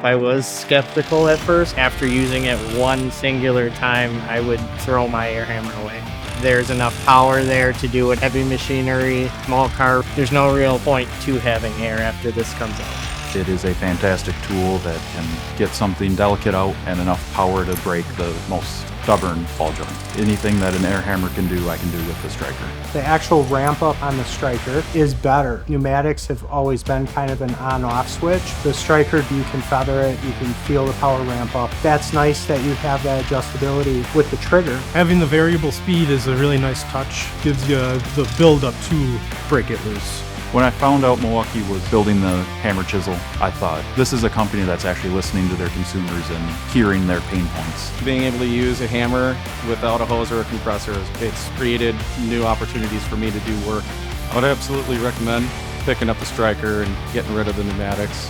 I was skeptical at first. After using it one singular time, I would throw my air hammer away. There's enough power there to do it. Heavy machinery, small car, there's no real point to having air after this comes out. It is a fantastic tool that can get something delicate out and enough power to break the most stubborn ball joint. Anything that an air hammer can do, I can do with the striker. The actual ramp up on the striker is better. Pneumatics have always been kind of an on-off switch. The striker, you can feather it, you can feel the power ramp up. That's nice that you have that adjustability with the trigger. Having the variable speed is a really nice touch. Gives you the build up to break it loose. When I found out Milwaukee was building the hammer chisel, I thought, this is a company that's actually listening to their consumers and hearing their pain points. Being able to use a hammer without a hose or a compressor, it's created new opportunities for me to do work. I would absolutely recommend picking up the striker and getting rid of the pneumatics.